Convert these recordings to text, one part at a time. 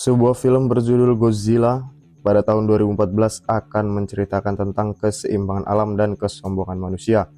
Sebuah film berjudul Godzilla pada tahun 2014 akan menceritakan tentang keseimbangan alam dan kesombongan manusia,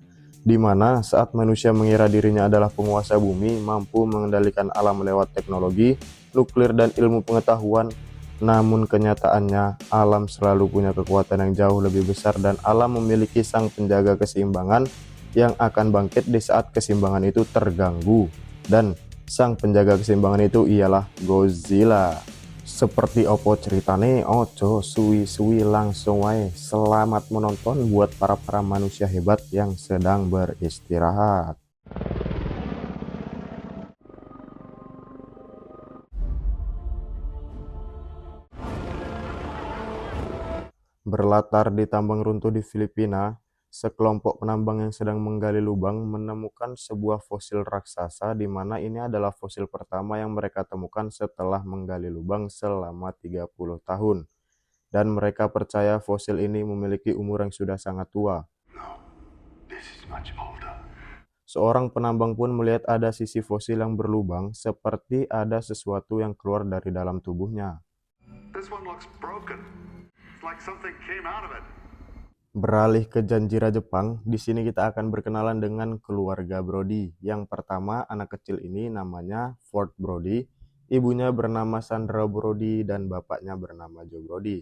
di mana saat manusia mengira dirinya adalah penguasa bumi, mampu mengendalikan alam lewat teknologi, nuklir, dan ilmu pengetahuan. Namun kenyataannya, alam selalu punya kekuatan yang jauh lebih besar dan alam memiliki sang penjaga keseimbangan yang akan bangkit di saat keseimbangan itu terganggu. Dan sang penjaga keseimbangan itu ialah Godzilla. Seperti opo ceritane, ojo suwi-suwi langsung wae. Selamat menonton buat para manusia hebat yang sedang beristirahat. Berlatar di tambang runtuh di Filipina, sekelompok penambang yang sedang menggali lubang menemukan sebuah fosil raksasa di mana ini adalah fosil pertama yang mereka temukan setelah menggali lubang selama 30 tahun. Dan mereka percaya fosil ini memiliki umur yang sudah sangat tua. Seorang penambang pun melihat ada sisi fosil yang berlubang, seperti ada sesuatu yang keluar dari dalam tubuhnya. Beralih ke Janjira, Jepang, di sini kita akan berkenalan dengan keluarga Brody. Yang pertama, anak kecil ini namanya Ford Brody, ibunya bernama Sandra Brody, dan bapaknya bernama Joe Brody.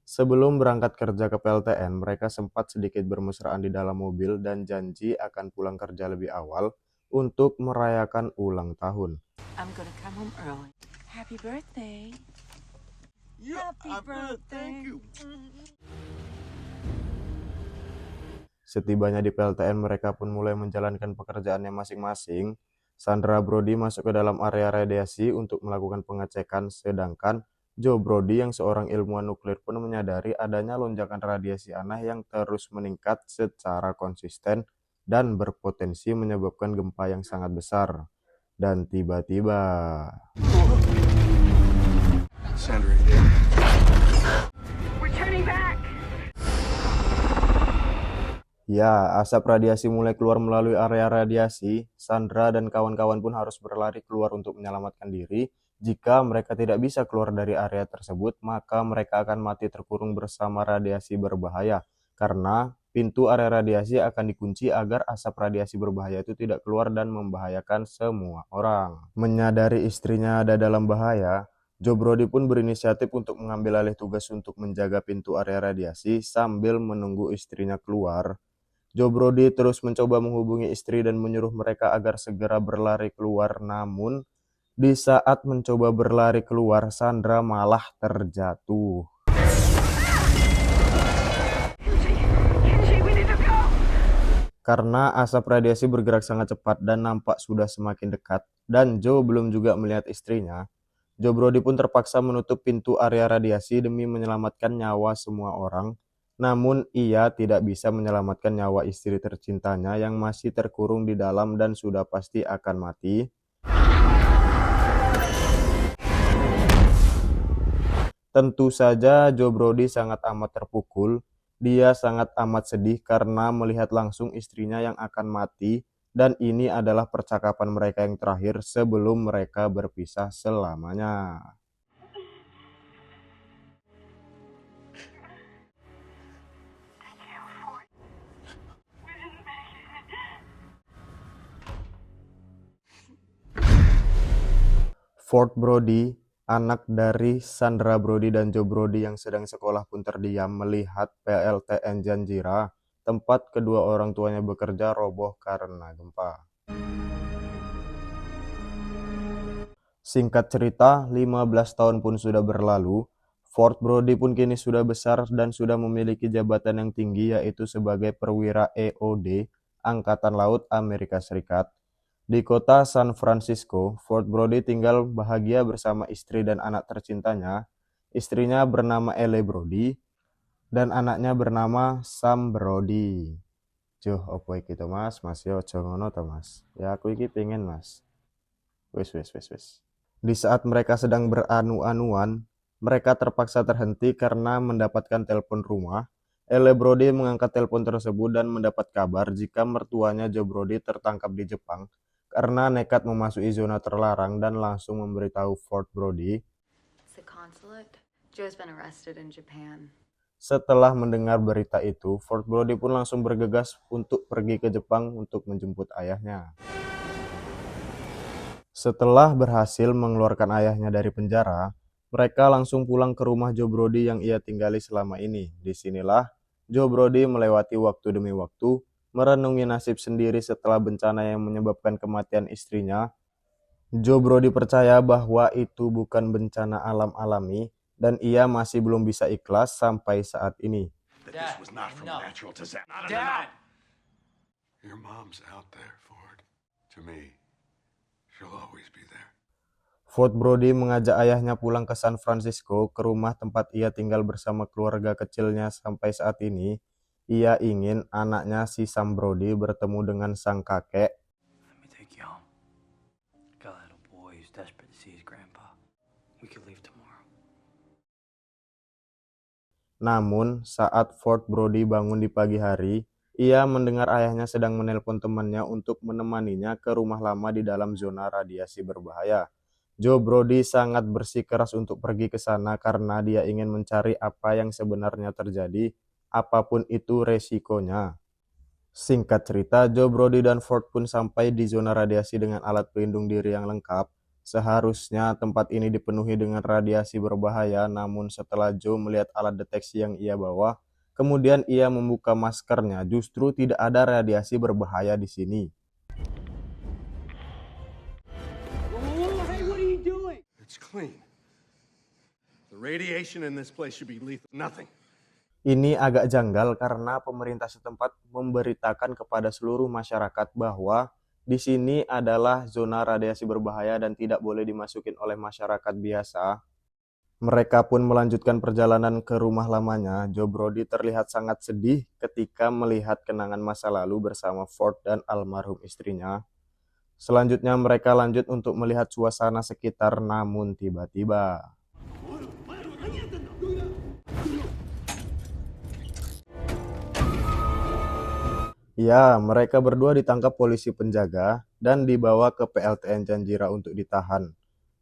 Sebelum berangkat kerja ke PLTN, mereka sempat sedikit bermesraan di dalam mobil dan janji akan pulang kerja lebih awal untuk merayakan ulang tahun. I'm gonna come home early. Happy birthday. Happy birthday. Setibanya di PLTN, mereka pun mulai menjalankan pekerjaannya masing-masing. Sandra Brody masuk ke dalam area radiasi untuk melakukan pengecekan, sedangkan Joe Brody yang seorang ilmuwan nuklir pun menyadari adanya lonjakan radiasi aneh yang terus meningkat secara konsisten dan berpotensi menyebabkan gempa yang sangat besar. Dan tiba-tiba, Sandra here. We're turning back. ya, asap radiasi mulai keluar melalui area radiasi. Sandra dan kawan-kawan pun harus berlari keluar untuk menyelamatkan diri. Jika mereka tidak bisa keluar dari area tersebut, maka mereka akan mati terkurung bersama radiasi berbahaya. Karena pintu area radiasi akan dikunci agar asap radiasi berbahaya itu tidak keluar dan membahayakan semua orang. Menyadari istrinya ada dalam bahaya, Joe Brody pun berinisiatif untuk mengambil alih tugas untuk menjaga pintu area radiasi sambil menunggu istrinya keluar. Joe Brody terus mencoba menghubungi istri dan menyuruh mereka agar segera berlari keluar. Namun, di saat mencoba berlari keluar, Sandra malah terjatuh. Kenji, we need to go. Karena asap radiasi bergerak sangat cepat dan nampak sudah semakin dekat, dan Joe belum juga melihat istrinya, Joe Brody pun terpaksa menutup pintu area radiasi demi menyelamatkan nyawa semua orang. Namun ia tidak bisa menyelamatkan nyawa istri tercintanya yang masih terkurung di dalam dan sudah pasti akan mati. Tentu saja Joe Brody sangat amat terpukul. Dia sangat amat sedih karena melihat langsung istrinya yang akan mati, dan ini adalah percakapan mereka yang terakhir sebelum mereka berpisah selamanya. Ford Brody, anak dari Sandra Brody dan Joe Brody yang sedang sekolah pun terdiam melihat PLTN Janjira, tempat kedua orang tuanya bekerja, roboh karena gempa. Singkat cerita, 15 tahun pun sudah berlalu. Ford Brody pun kini sudah besar dan sudah memiliki jabatan yang tinggi, yaitu sebagai perwira EOD, Angkatan Laut Amerika Serikat. Di kota San Francisco, Ford Brody tinggal bahagia bersama istri dan anak tercintanya. Istrinya bernama Elle Brody dan anaknya bernama Sam Brody. Joh, opo iki to mas? Mas yo aja ngono to mas. Ya aku iki pengen mas. Wis. Di saat mereka sedang beranu-anuan, mereka terpaksa terhenti karena mendapatkan telepon rumah. Elle Brody mengangkat telepon tersebut dan mendapat kabar jika mertuanya Joe Brody tertangkap di Jepang karena nekat memasuki zona terlarang dan langsung memberitahu Ford Brody. the consulate. Joe's been arrested in Japan. Setelah mendengar berita itu, Ford Brody pun langsung bergegas untuk pergi ke Jepang untuk menjemput ayahnya. Setelah berhasil mengeluarkan ayahnya dari penjara, mereka langsung pulang ke rumah Joe Brody yang ia tinggali selama ini. Disinilah Joe Brody melewati waktu demi waktu, merenungi nasib sendiri setelah bencana yang menyebabkan kematian istrinya. Joe Brody percaya bahwa itu bukan bencana alam alami, dan ia masih belum bisa ikhlas sampai saat ini. That this was not from natural disaster. Dad! Your mom's out there, Ford. To me, she'll always be there. Ford Brody mengajak ayahnya pulang ke San Francisco, ke rumah tempat ia tinggal bersama keluarga kecilnya sampai saat ini. Ia ingin anaknya si Sam Brody bertemu dengan sang kakek. Let me take you home. Got a little boy who's desperate to see his grandpa. We could leave tomorrow. Namun, saat Ford Brody bangun di pagi hari, ia mendengar ayahnya sedang menelpon temannya untuk menemaninya ke rumah lama di dalam zona radiasi berbahaya. Joe Brody sangat bersikeras untuk pergi ke sana karena dia ingin mencari apa yang sebenarnya terjadi, apapun itu resikonya. Singkat cerita, Joe Brody dan Ford pun sampai di zona radiasi dengan alat pelindung diri yang lengkap. Seharusnya tempat ini dipenuhi dengan radiasi berbahaya, namun setelah Joe melihat alat deteksi yang ia bawa, kemudian ia membuka maskernya, justru tidak ada radiasi berbahaya di sini. It's clean. The radiation in this place should be lethal. Nothing. Ini agak janggal karena pemerintah setempat memberitakan kepada seluruh masyarakat bahwa di sini adalah zona radiasi berbahaya dan tidak boleh dimasukin oleh masyarakat biasa. Mereka pun melanjutkan perjalanan ke rumah lamanya. Joe Brody terlihat sangat sedih ketika melihat kenangan masa lalu bersama Ford dan almarhum istrinya. Selanjutnya mereka lanjut untuk melihat suasana sekitar, namun tiba-tiba ya, mereka berdua ditangkap polisi penjaga dan dibawa ke PLTN Janjira untuk ditahan.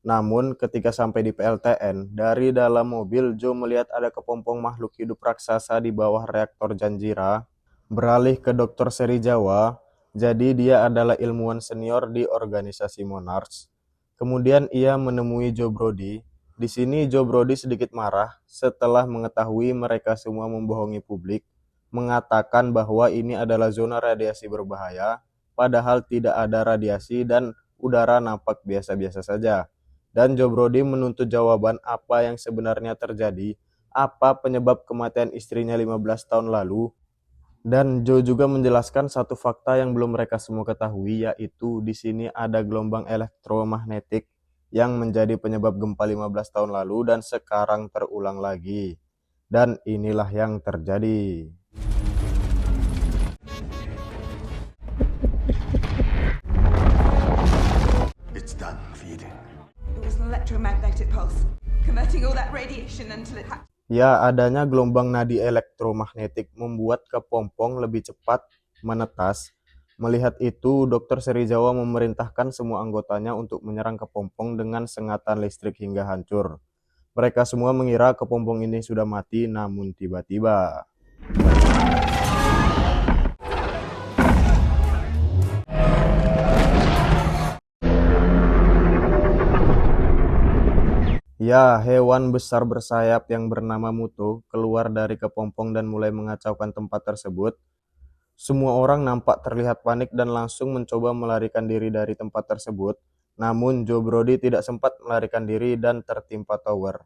Namun, ketika sampai di PLTN, dari dalam mobil Joe melihat ada kepompong makhluk hidup raksasa di bawah reaktor Janjira. Beralih ke Dr. Seri Jawa, jadi dia adalah ilmuwan senior di organisasi Monarch. Kemudian ia menemui Joe Brody. Di sini Joe Brody sedikit marah setelah mengetahui mereka semua membohongi publik, mengatakan bahwa ini adalah zona radiasi berbahaya, padahal tidak ada radiasi dan udara nampak biasa-biasa saja. Dan Joe Brody menuntut jawaban apa yang sebenarnya terjadi, apa penyebab kematian istrinya 15 tahun lalu. Dan Joe juga menjelaskan satu fakta yang belum mereka semua ketahui, yaitu di sini ada gelombang elektromagnetik yang menjadi penyebab gempa 15 tahun lalu dan sekarang terulang lagi. Dan inilah yang terjadi. It's done, Feed. It was an electromagnetic pulse, converting all that radiation until it had. Ya, adanya gelombang nadi elektromagnetik membuat kepompong lebih cepat menetas. Melihat itu, Dr. Seri Jawa memerintahkan semua anggotanya untuk menyerang kepompong dengan sengatan listrik hingga hancur. Mereka semua mengira kepompong ini sudah mati, namun tiba-tiba ya, hewan besar bersayap yang bernama Muto keluar dari kepompong dan mulai mengacaukan tempat tersebut. Semua orang nampak terlihat panik dan langsung mencoba melarikan diri dari tempat tersebut. Namun Joe Brody tidak sempat melarikan diri dan tertimpa tower.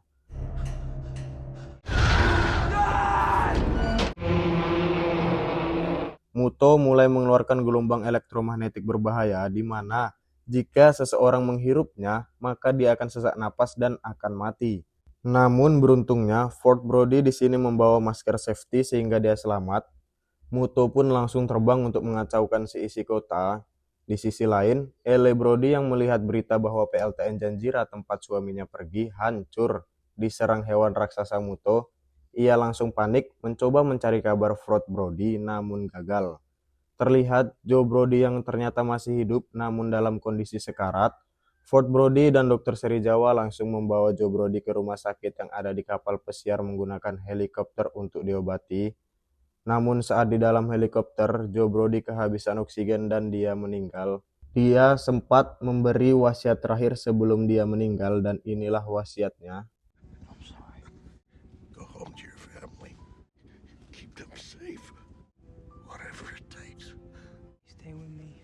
Muto mulai mengeluarkan gelombang elektromagnetik berbahaya di mana jika seseorang menghirupnya, maka dia akan sesak napas dan akan mati. Namun beruntungnya, Ford Brody di sini membawa masker safety sehingga dia selamat. Muto pun langsung terbang untuk mengacaukan seisi kota. Di sisi lain, Elle Brody yang melihat berita bahwa PLTN Janjira tempat suaminya pergi hancur diserang hewan raksasa Muto. Ia langsung panik mencoba mencari kabar Ford Brody namun gagal. Terlihat Joe Brody yang ternyata masih hidup namun dalam kondisi sekarat. Ford Brody dan Dr. Seri Jawa langsung membawa Joe Brody ke rumah sakit yang ada di kapal pesiar menggunakan helikopter untuk diobati. Namun saat di dalam helikopter, Joe Brody kehabisan oksigen dan dia meninggal. Dia sempat memberi wasiat terakhir sebelum dia meninggal dan inilah wasiatnya. I'm sorry. Go home to your family. Keep them safe. Whatever it takes. Stay with me.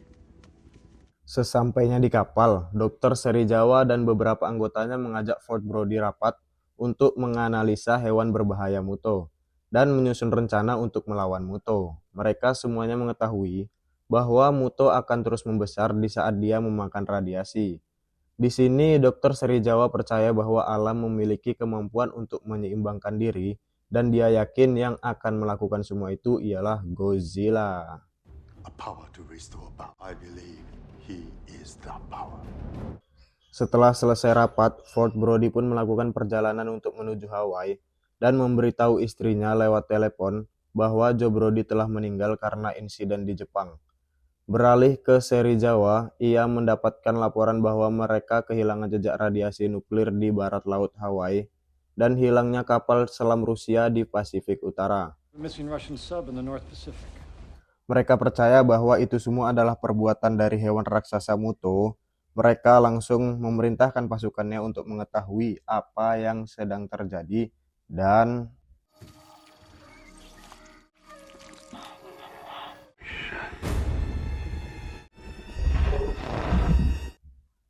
Sesampainya di kapal, Dr. Seri Jawa dan beberapa anggotanya mengajak Ford Brody rapat untuk menganalisa hewan berbahaya Muto dan menyusun rencana untuk melawan Muto. Mereka semuanya mengetahui bahwa Muto akan terus membesar di saat dia memakan radiasi. Di sini, Dr. Seri Jawa percaya bahwa alam memiliki kemampuan untuk menyeimbangkan diri dan dia yakin yang akan melakukan semua itu ialah Godzilla. A power to restore balance. I believe he is the power. Setelah selesai rapat, Ford Brody pun melakukan perjalanan untuk menuju Hawaii dan memberitahu istrinya lewat telepon bahwa Joe Brody telah meninggal karena insiden di Jepang. Beralih ke Seri Jawa, ia mendapatkan laporan bahwa mereka kehilangan jejak radiasi nuklir di barat laut Hawaii dan hilangnya kapal selam Rusia di Pasifik Utara. Missing Russian sub in the North Pacific. Mereka percaya bahwa itu semua adalah perbuatan dari hewan raksasa Muto. Mereka langsung memerintahkan pasukannya untuk mengetahui apa yang sedang terjadi dan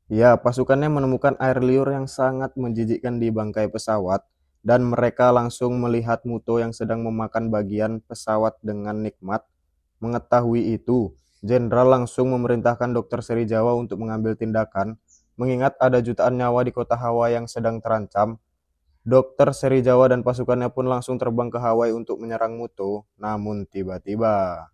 ya, pasukannya menemukan air liur yang sangat menjijikkan di bangkai pesawat dan mereka langsung melihat Muto yang sedang memakan bagian pesawat dengan nikmat. Mengetahui itu, Jenderal langsung memerintahkan Dr. Seri Jawa untuk mengambil tindakan, mengingat ada jutaan nyawa di kota Hawaii yang sedang terancam. Dr. Seri Jawa dan pasukannya pun langsung terbang ke Hawaii untuk menyerang Muto, namun tiba-tiba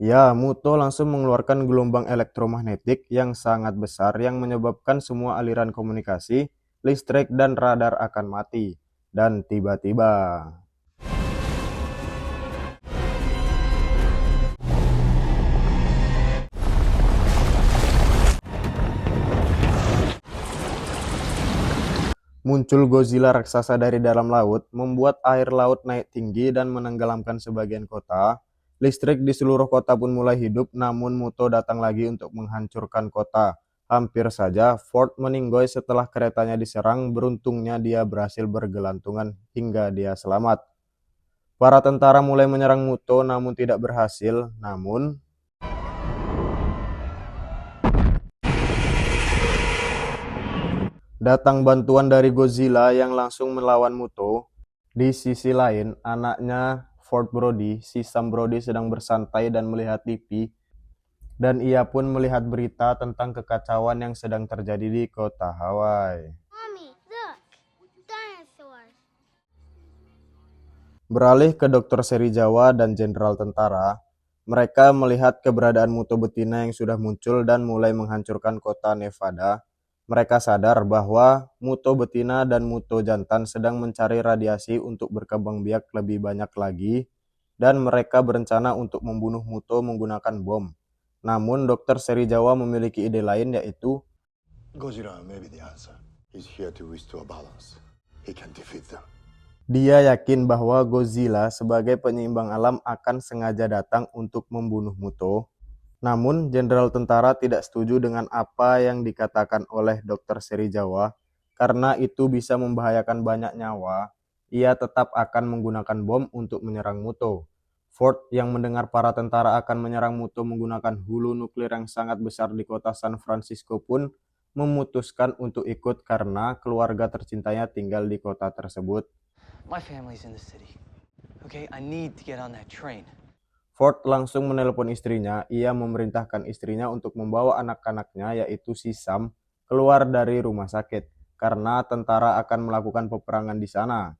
ya, Muto langsung mengeluarkan gelombang elektromagnetik yang sangat besar yang menyebabkan semua aliran komunikasi, listrik, dan radar akan mati. Dan tiba-tiba muncul Godzilla raksasa dari dalam laut, membuat air laut naik tinggi dan menenggelamkan sebagian kota. Listrik di seluruh kota pun mulai hidup, namun Muto datang lagi untuk menghancurkan kota. Hampir saja Ford meninggoy setelah keretanya diserang, beruntungnya dia berhasil bergelantungan hingga dia selamat. Para tentara mulai menyerang Muto namun tidak berhasil, namun datang bantuan dari Godzilla yang langsung melawan Muto. Di sisi lain, anaknya Ford Brody, si Sam Brody sedang bersantai dan melihat TV, dan ia pun melihat berita tentang kekacauan yang sedang terjadi di kota Hawaii. Mommy, look! Dinosaurs! Beralih ke Dr. Seri Jawa dan Jenderal Tentara, mereka melihat keberadaan Muto betina yang sudah muncul dan mulai menghancurkan kota Nevada. Mereka sadar bahwa Muto betina dan Muto jantan sedang mencari radiasi untuk berkembang biak lebih banyak lagi, dan mereka berencana untuk membunuh Muto menggunakan bom. Namun Dr. Seri Jawa memiliki ide lain, yaitu Godzilla may be the answer. He's here to restore balance. He can defeat them. dia yakin bahwa Godzilla sebagai penyeimbang alam akan sengaja datang untuk membunuh Muto. Namun, Jenderal Tentara tidak setuju dengan apa yang dikatakan oleh Dr. Seri Jawa, karena itu bisa membahayakan banyak nyawa. Ia tetap akan menggunakan bom untuk menyerang Muto. Ford yang mendengar para tentara akan menyerang Muto menggunakan hulu nuklir yang sangat besar di kota San Francisco pun memutuskan untuk ikut karena keluarga tercintanya tinggal di kota tersebut. My family's in the city. Okay, I need to get on that train. Ford langsung menelpon istrinya. Ia memerintahkan istrinya untuk membawa anak-anaknya, yaitu si Sam, keluar dari rumah sakit karena tentara akan melakukan peperangan di sana.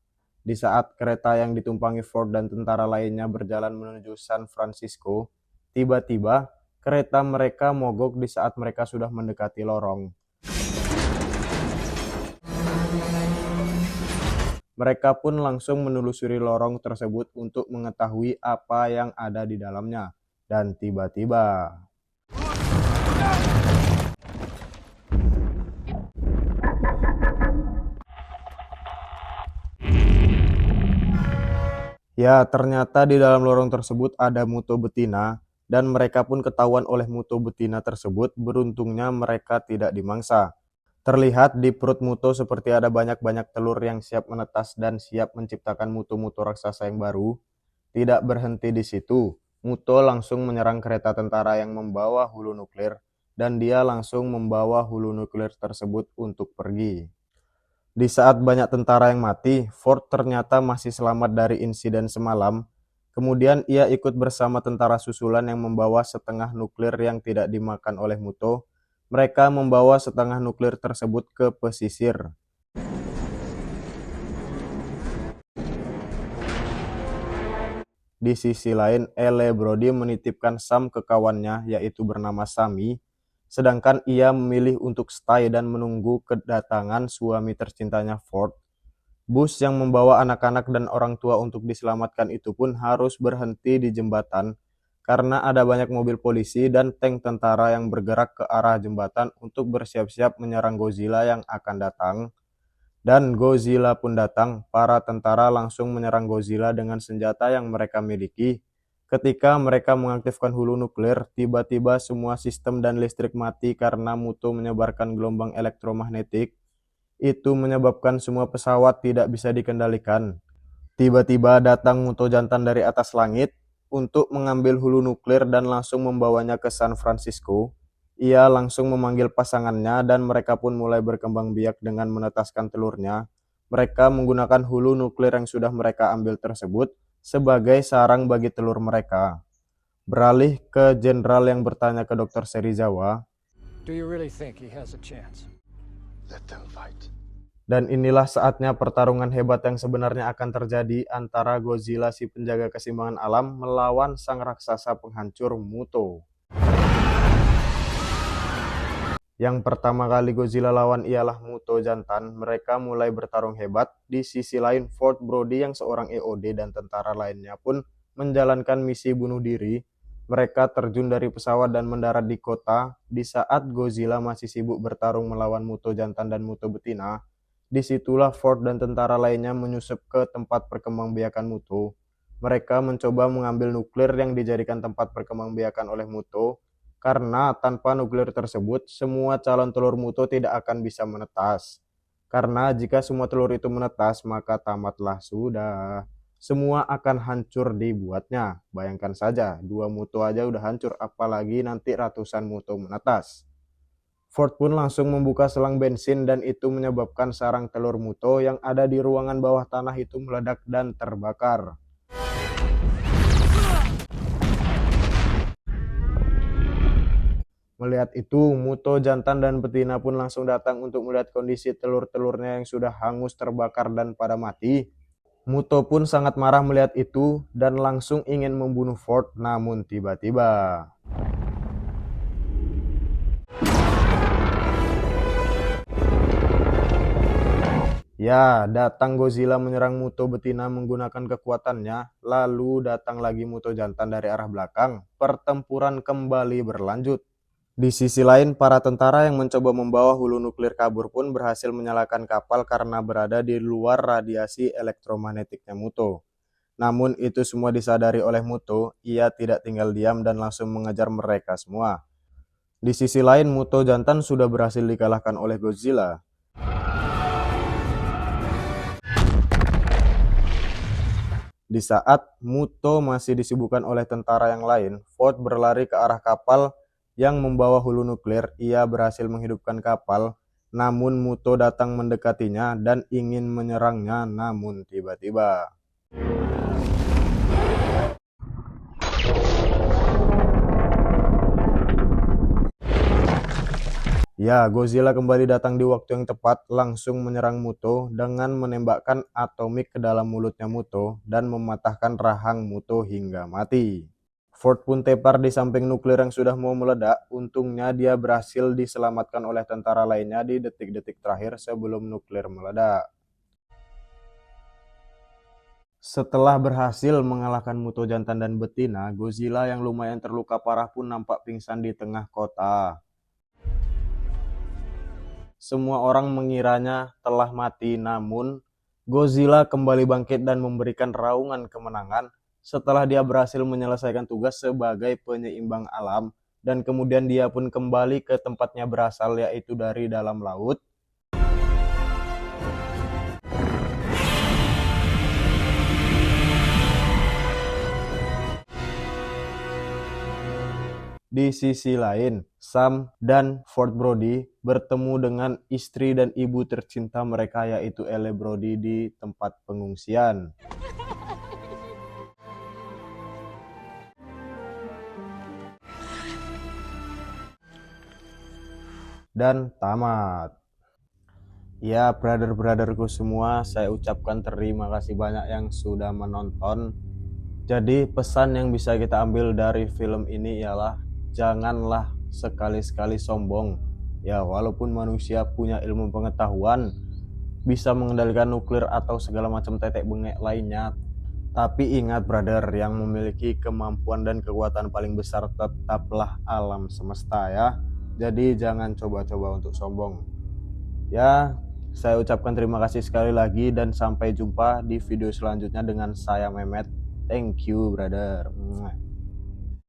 Di saat kereta yang ditumpangi Ford dan tentara lainnya berjalan menuju San Francisco, tiba-tiba kereta mereka mogok di saat mereka sudah mendekati lorong. Mereka pun langsung menelusuri lorong tersebut untuk mengetahui apa yang ada di dalamnya. Dan tiba-tiba, ya, ternyata di dalam lorong tersebut ada Muto betina, dan mereka pun ketahuan oleh Muto betina tersebut. Beruntungnya mereka tidak dimangsa. Terlihat di perut Muto seperti ada banyak-banyak telur yang siap menetas dan siap menciptakan muto-muto raksasa yang baru. Tidak berhenti di situ, Muto langsung menyerang kereta tentara yang membawa hulu nuklir, dan dia langsung membawa hulu nuklir tersebut untuk pergi. Di saat banyak tentara yang mati, Ford ternyata masih selamat dari insiden semalam. Kemudian ia ikut bersama tentara susulan yang membawa setengah nuklir yang tidak dimakan oleh Muto. Mereka membawa setengah nuklir tersebut ke pesisir. Di sisi lain, Elle Brody menitipkan Sam ke kawannya, yaitu bernama Sammy, sedangkan ia memilih untuk stay dan menunggu kedatangan suami tercintanya Ford. Bus yang membawa anak-anak dan orang tua untuk diselamatkan itu pun harus berhenti di jembatan karena ada banyak mobil polisi dan tank tentara yang bergerak ke arah jembatan untuk bersiap-siap menyerang Godzilla yang akan datang. Dan Godzilla pun datang. Para tentara langsung menyerang Godzilla dengan senjata yang mereka miliki. Ketika mereka mengaktifkan hulu nuklir, tiba-tiba semua sistem dan listrik mati karena Muto menyebarkan gelombang elektromagnetik. Itu menyebabkan semua pesawat tidak bisa dikendalikan. Tiba-tiba datang Muto jantan dari atas langit untuk mengambil hulu nuklir dan langsung membawanya ke San Francisco. Ia langsung memanggil pasangannya dan mereka pun mulai berkembang biak dengan menetaskan telurnya. Mereka menggunakan hulu nuklir yang sudah mereka ambil tersebut sebagai sarang bagi telur mereka. Beralih ke jenderal yang bertanya ke Dr. Serizawa, Do you really think he has a chance? Let them fight. dan inilah saatnya pertarungan hebat yang sebenarnya akan terjadi antara Godzilla si penjaga keseimbangan alam melawan sang raksasa penghancur Muto. Yang pertama kali Godzilla lawan ialah Muto jantan. Mereka mulai bertarung hebat. Di sisi lain, Ford Brody yang seorang EOD dan tentara lainnya pun menjalankan misi bunuh diri. Mereka terjun dari pesawat dan mendarat di kota. Di saat Godzilla masih sibuk bertarung melawan Muto jantan dan Muto betina, disitulah Ford dan tentara lainnya menyusup ke tempat perkembangbiakan Muto. Mereka mencoba mengambil nuklir yang dijadikan tempat perkembangbiakan oleh Muto. Karena tanpa nuklir tersebut, semua calon telur Muto tidak akan bisa menetas. Karena jika semua telur itu menetas, maka tamatlah sudah. Semua akan hancur dibuatnya. Bayangkan saja, 2 Muto aja udah hancur, apalagi nanti ratusan Muto menetas. Ford pun langsung membuka selang bensin dan itu menyebabkan sarang telur Muto yang ada di ruangan bawah tanah itu meledak dan terbakar. Melihat itu, Muto jantan dan betina pun langsung datang untuk melihat kondisi telur-telurnya yang sudah hangus, terbakar, dan pada mati. Muto pun sangat marah melihat itu dan langsung ingin membunuh Ford, namun tiba-tiba ya, datang Godzilla menyerang Muto betina menggunakan kekuatannya, lalu datang lagi Muto jantan dari arah belakang. Pertempuran kembali berlanjut. Di sisi lain, para tentara yang mencoba membawa hulu nuklir kabur pun berhasil menyalakan kapal karena berada di luar radiasi elektromagnetiknya Muto. Namun itu semua disadari oleh Muto, ia tidak tinggal diam dan langsung mengejar mereka semua. Di sisi lain, Muto jantan sudah berhasil dikalahkan oleh Godzilla. Di saat Muto masih disibukkan oleh tentara yang lain, Ford berlari ke arah kapal yang membawa hulu nuklir. Ia berhasil menghidupkan kapal, namun Muto datang mendekatinya dan ingin menyerangnya, namun tiba-tiba ya, Godzilla kembali datang di waktu yang tepat, langsung menyerang Muto dengan menembakkan atomik ke dalam mulutnya Muto dan mematahkan rahang Muto hingga mati. Ford pun tepar di samping nuklir yang sudah mau meledak. Untungnya dia berhasil diselamatkan oleh tentara lainnya di detik-detik terakhir sebelum nuklir meledak. Setelah berhasil mengalahkan Muto jantan dan betina, Godzilla yang lumayan terluka parah pun nampak pingsan di tengah kota. Semua orang mengiranya telah mati, namun Godzilla kembali bangkit dan memberikan raungan kemenangan setelah dia berhasil menyelesaikan tugas sebagai penyeimbang alam, dan kemudian dia pun kembali ke tempatnya berasal, yaitu dari dalam laut. Di sisi lain, Sam dan Ford Brody bertemu dengan istri dan ibu tercinta mereka, yaitu Elle Brody, di tempat pengungsian. Dan tamat. Ya, brother-brotherku semua, saya ucapkan terima kasih banyak yang sudah menonton. Jadi pesan yang bisa kita ambil dari film ini ialah janganlah sekali-sekali sombong. Ya, walaupun manusia punya ilmu pengetahuan, bisa mengendalikan nuklir atau segala macam tetek bengek lainnya, tapi ingat brother, yang memiliki kemampuan dan kekuatan paling besar tetaplah alam semesta ya. Jadi jangan coba-coba untuk sombong. Ya, saya ucapkan terima kasih sekali lagi dan sampai jumpa di video selanjutnya dengan saya Mehmet. Thank you brother.